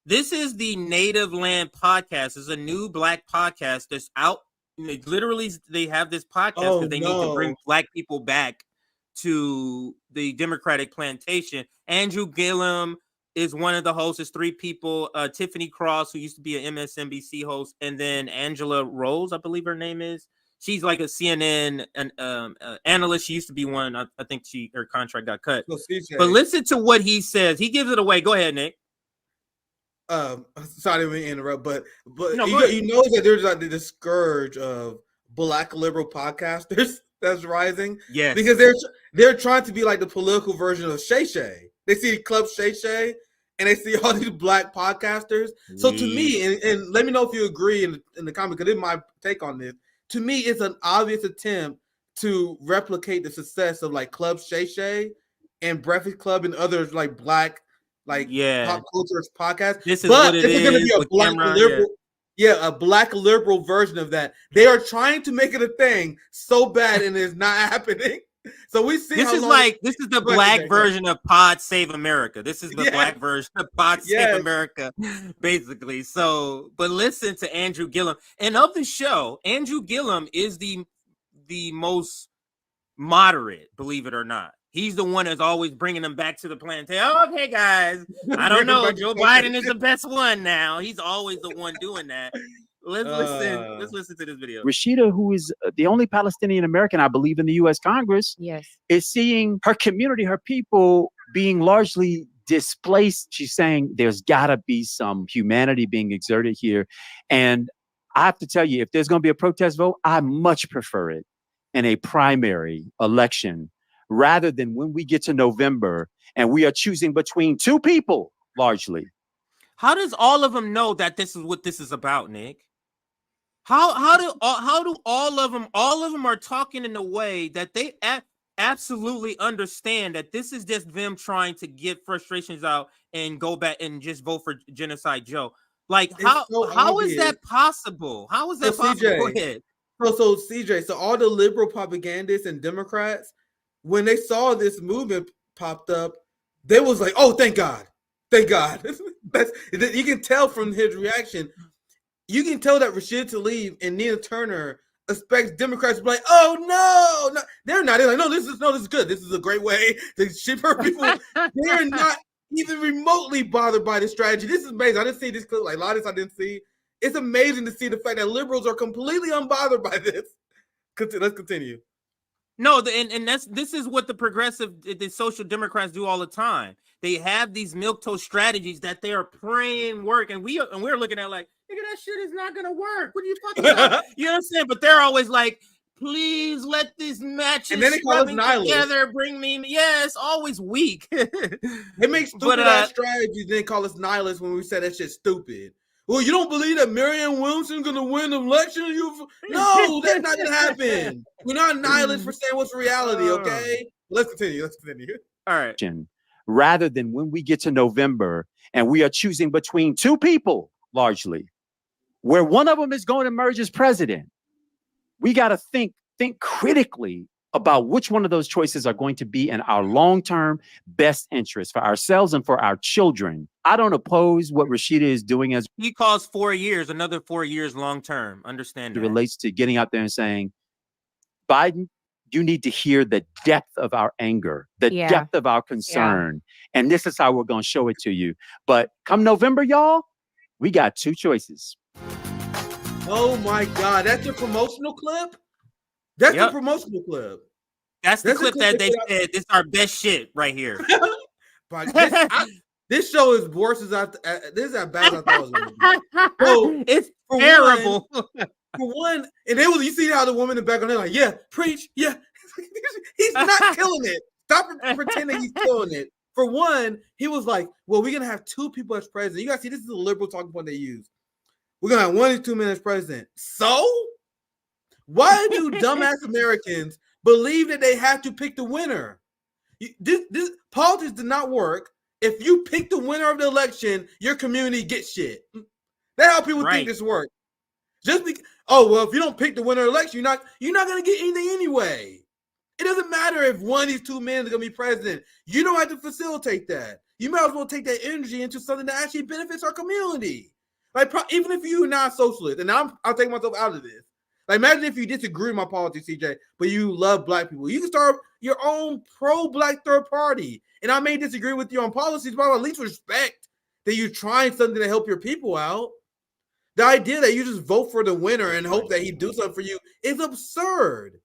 This is the Native Land Podcast. It's a new Black podcast that's out. Literally, they have this podcast because they need to bring Black people back to the Democratic Plantation. Andrew Gillum is one of the hosts. There's three people. Tiffany Cross, who used to be an MSNBC host, and then Angela Rose, I believe her name is. She's like a CNN analyst. She used to be one. I think her contract got cut. But listen to what he says. He gives it away. Go ahead, Nick. Sorry to interrupt, but you know that there's like the scourge of Black liberal podcasters that's rising. Yes, because they're trying to be like the political version of Shay Shay. They see Club Shay Shay, and they see all these Black podcasters. So to me, and let me know if you agree in the comment, because it's my take on this. To me, it's an obvious attempt to replicate the success of like Club Shay Shay and Breakfast Club and others like Black. Pop culture podcast. This is what it is. Going to be a Black liberal, a Black liberal version of that. They are trying to make it a thing so bad, and it's not happening. So we see this is the Black version of Pod Save America. This is the Black version of Pod Save America, basically. So, but listen to Andrew Gillum, and of the show, Andrew Gillum is the most moderate, believe it or not. He's the one that's always bringing them back to the plantation. Okay, guys, I don't know. Joe Biden is the best one now. He's always the one doing that. Let's listen to this video. Rashida, who is the only Palestinian American, I believe, in the U.S. Congress, is seeing her community, her people being largely displaced. She's saying there's got to be some humanity being exerted here. And I have to tell you, if there's going to be a protest vote, I much prefer it in a primary election, rather than when we get to November and we are choosing between two people, largely. How does all of them know that this is what this is about, Nick? How do all of them are talking in a way that they absolutely understand that this is just them trying to get frustrations out and go back and just vote for Genocide Joe? Like, how is that possible? How is that possible? CJ, go ahead. So CJ, so all the liberal propagandists and Democrats, when they saw this movement popped up, they was like, "Oh, thank God, thank God." You can tell from his reaction. You can tell that Rashid Tlaib and Nina Turner expects Democrats to be like, "Oh no, they're not." They're like, "No, this is good. This is a great way to ship her people." They're not even remotely bothered by this strategy. This is amazing. I didn't see this clip. Like a lot of this I didn't see. It's amazing to see the fact that liberals are completely unbothered by this. Let's continue. No, this is what the social democrats do all the time. They have these milquetoast strategies that they are praying work, and we're looking at like, nigga, that shit is not gonna work. What are you talking about? You know what I'm saying? But they're always like, please let this match and then they call us together. Bring me, it's always weak. They make stupid ass strategies, then call us nihilists when we say that shit's stupid. Well, you don't believe that Marianne Williamson's going to win the election? No, that's not going to happen. We're not nihilists for saying what's reality, okay? Let's continue. All right. Rather than when we get to November and we are choosing between two people, largely, where one of them is going to emerge as president, we got to think critically about which one of those choices are going to be in our long-term best interest for ourselves and for our children. I don't oppose what Rashida is doing as he calls 4 years, another 4 years long-term. Understand it relates to getting out there and saying, Biden, you need to hear the depth of our anger, the depth of our concern. And this is how we're going to show it to you. But come November, y'all, we got two choices. Oh my God. That's your promotional clip? That's the promotional clip. That's the clip that they said, this is our best shit right here. This show is worse as this is as bad as I thought it was going to be. So, it's terrible. For one, and you see how the woman in the background, they're like, yeah, preach, yeah. He's not killing it. Stop pretending he's killing it. For one, he was like, well, we're going to have two people as president. You guys see, this is a liberal talking point they use. We're going to have 1 of 2 men as president. So? Why do dumbass Americans believe that they have to pick the winner? This politics did not work. If you pick the winner of the election, your community gets shit. That's how people think this works. Just because, if you don't pick the winner of the election, you're not going to get anything anyway. It doesn't matter if one of these two men is going to be president. You don't have to facilitate that. You might as well take that energy into something that actually benefits our community. Like, even if you're not socialist, and I'll take myself out of this. Like, imagine if you disagree with my politics, CJ, but you love black people. You can start your own pro-black third party. And I may disagree with you on policies, but I'll at least respect that you're trying something to help your people out. The idea that you just vote for the winner and hope that he do something for you is absurd.